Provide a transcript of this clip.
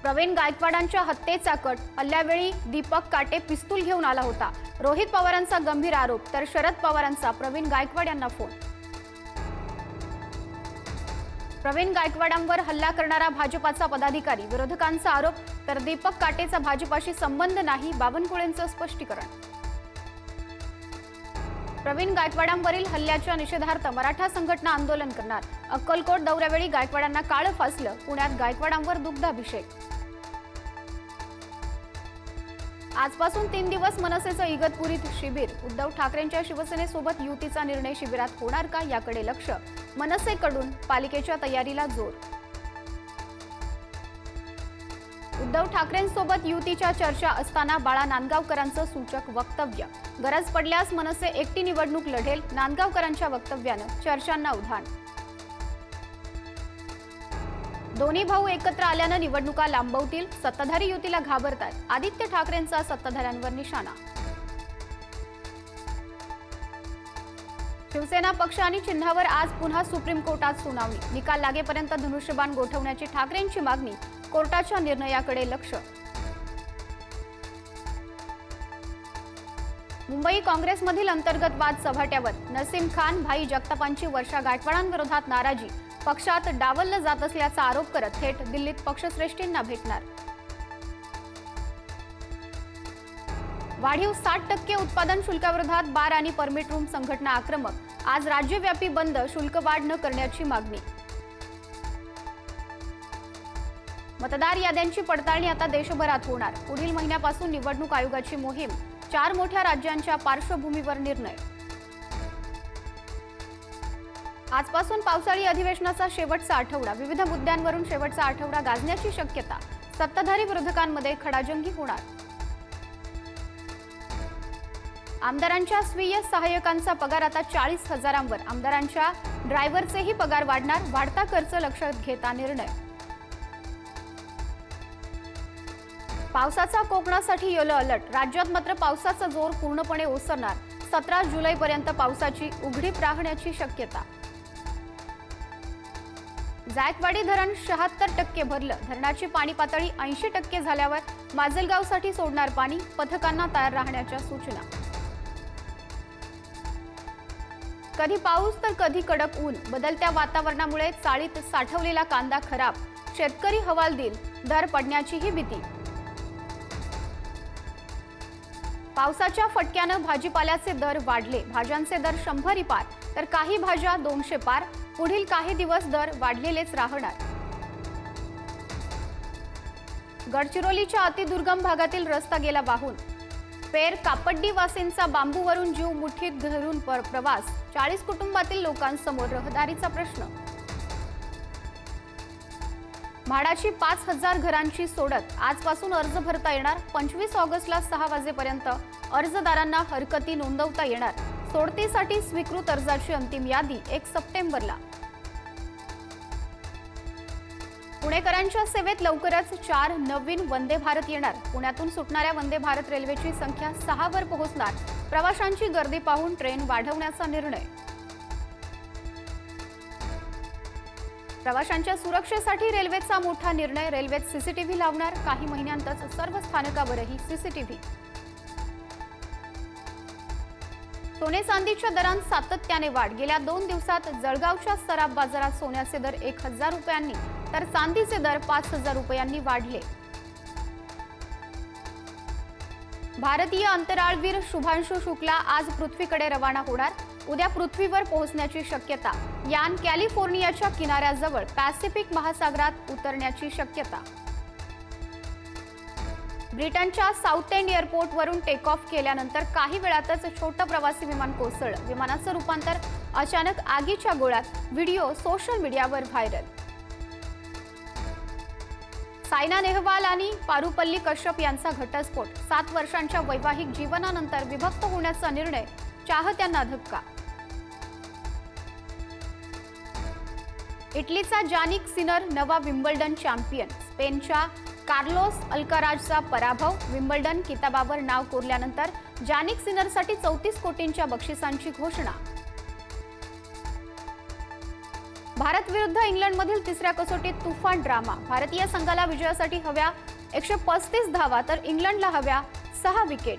प्रवीण गायकवाडांच्या हत्येचा कट हल्ल्यावेळी दीपक काटे पिस्तूल घेऊन आला होता। रोहित पवारांचा गंभीर आरोप तर शरद पवारांचा प्रवीण गायकवाड यांना फोन। प्रवीण गायकवाडांवर हल्ला करणारा भाजपाचा पदाधिकारी, विरोधकांचा आरोप तर दीपक काटेचा भाजपाशी संबंध नाही, बावनकुळेंचं स्पष्टीकरण। प्रवीण गायकवाडांवरील हल्ल्याच्या निषेधार्थ मराठा संघटना आंदोलन करणार। अक्कलकोट दौऱ्यावेळी गायकवाडांना काळं फासलं, पुण्यात गायकवाडांवर दुग्धाभिषेक। आजपासून 3 दिवस मनसेचं इगतपुरीत शिबिर। उद्धव ठाकरेंच्या शिवसेनेसोबत युतीचा निर्णय शिबिरात होणार का याकडे लक्ष। मनसेकडून पालिकेच्या तयारीला जोर। उद्धव ठाकरेंसोबत युतीच्या चर्चा असताना बाळा नांदगावकरांचं सूचक वक्तव्य। गरज पडल्यास मनसे एकटी निवडणूक लढेल, नांदगावकरांच्या वक्तव्यानं चर्चांना उधाण। दोन्ही भाऊ एकत्र आल्यानं निवडणुका लांबवतील, सत्ताधारी युतीला घाबरतात, आदित्य ठाकरेंचा सत्ताधाऱ्यांवर निशाणा। शिवसेना पक्ष आणि चिन्हावर आज पुन्हा सुप्रीम कोर्टात सुनावणी। निकाल लागेपर्यंत धनुष्यबाण गोठवण्याची ठाकरेंची मागणी, कोर्टाच्या निर्णयाकडे लक्ष। मुंबई काँग्रेसमधील अंतर्गत वाद चव्हाट्यावर। नसीम खान, भाई जगतापांची वर्षा गायकवाडांविरोधात नाराजी। पक्षात डावललं जात असल्याचा आरोप करत थेट दिल्लीत पक्षश्रेष्ठींना भेटणार। वाढीव 60% उत्पादन शुल्काविरोधात बार आणि परमिट रूम संघटना आक्रमक। आज राज्यव्यापी बंद, शुल्क वाढ न करण्याची मागणी। मतदार याद्यांची पडताळणी आता देशभरात होणार। पुढील महिन्यापासून निवडणूक आयोगाची मोहीम। 4 मोठ्या राज्यांच्या पार्श्वभूमीवर निर्णय। आजपासून पावसाळी अधिवेशनाचा शेवटचा आठवडा। विविध मुद्द्यांवरून शेवटचा आठवडा गाजण्याची शक्यता। सत्ताधारी विरोधकांमध्ये खडाजंगी होणार। आमदारांच्या स्वीय सहाय्यकांचा पगार आता 40,000वर। आमदारांच्या ड्रायव्हरचेही पगार वाढणार। वाढता खर्च लक्षात घेता निर्णय। पावसाचा कोकणासाठी येलो अलर्ट। राज्यात मात्र पावसाचा जोर पूर्णपणे ओसरणार। 17 जुलैपर्यंत पावसाची उघडीप राहण्याची शक्यता। जायकवाडी धरण 76% भरलं। धरणाची पाणी पातळी 80% झाल्यावर माजलगावसाठी सोडणार पाणी। पथकांना तयार राहण्याच्या सूचना। कधी पाऊस तर कधी कडक ऊन। बदलत्या वातावरणामुळे चाळीत साठवलेला कांदा खराब। शेतकरी हवालदिल, दर पडण्याचीही भीती। पावसाच्या फटक्यानं भाजीपाल्याचे दर वाढले। भाज्यांचे दर 100 पार तर काही भाज्या 200 पार। पुढील काही दिवस दर वाढलेलेच राहणार। गडचिरोलीच्या अतिदुर्गम भागातील रस्ता गेला वाहून। पेर कापड्डी वासींचा बांबूवरून जीव मुठीत धरून प्रवास। 40 कुटुंबातील लोकांसमोर रहदारीचा प्रश्न। म्हाडाची 5,000 घरांची सोडत। आजपासून अर्ज भरता येणार। 25 ऑगस्टला 6 वाजेपर्यंत अर्जदारांना हरकती नोंदवता येणार। सोडतीसाठी स्वीकृत अर्जाची अंतिम यादी 1 सप्टेंबरला। पुणेकरांच्या सेवेत लवकरच 4 नवीन वंदे भारत येणार। पुण्यातून सुटणाऱ्या वंदे भारत रेल्वेची संख्या 6वर पोहोचणार। प्रवाशांची गर्दी पाहून ट्रेन वाढवण्याचा निर्णय। प्रवाशांच्या सुरक्षेसाठी रेल्वेचा मोठा निर्णय। रेल्वेत सीसीटीव्ही लावणार। काही महिन्यांतच सर्व स्थानकावरही सीसीटीव्ही। सोने चांदीच्या दरांत सातत्याने वाढ। गेल्या 2 दिवसात जळगावच्या सराफ बाजारात सोन्याचे दर 1,000 रुपयांनी तर चांदीचे दर 5,000 रुपयांनी वाढले। भारतीय अंतराळवीर शुभांशु शुक्ला आज पृथ्वीकडे रवाना होणार। उद्या पृथ्वीवर पोहोचण्याची शक्यता। यान कॅलिफोर्नियाच्या किनाऱ्याजवळ पॅसिफिक महासागरात उतरण्याची शक्यता। ब्रिटनच्या साऊथ एंड एअरपोर्टवरून टेक ऑफ केल्यानंतर काही वेळातच छोटं प्रवासी विमान कोसळलं। विमानाचं रूपांतर अचानक आगीच्या गोळ्यात। व्हिडिओ सोशल मीडियावर व्हायरल। सायना नेहवाल आणि पारुपल्ली कश्यप यांचा घटस्फोट। 7 वर्षांच्या वैवाहिक जीवनानंतर विभक्त होण्याचा निर्णय। चाहत्यांना धक्का। इटलीचा जानिक सिनर नवा विम्बल्डन चॅम्पियन। स्पेनच्या कार्लोस अल्काराजचा पराभव। विम्बल्डन किताबावर नाव कोरल्यानंतर जानिक सिनरसाठी 34 कोटींच्या बक्षिसांची घोषणा। भारत विरुद्ध इंग्लंडमधील तिसऱ्या कसोटीत तुफान ड्रामा. भारतीय संघाला विजयासाठी हव्या 135 धावा तर इंग्लंडला हव्या 6 विकेट.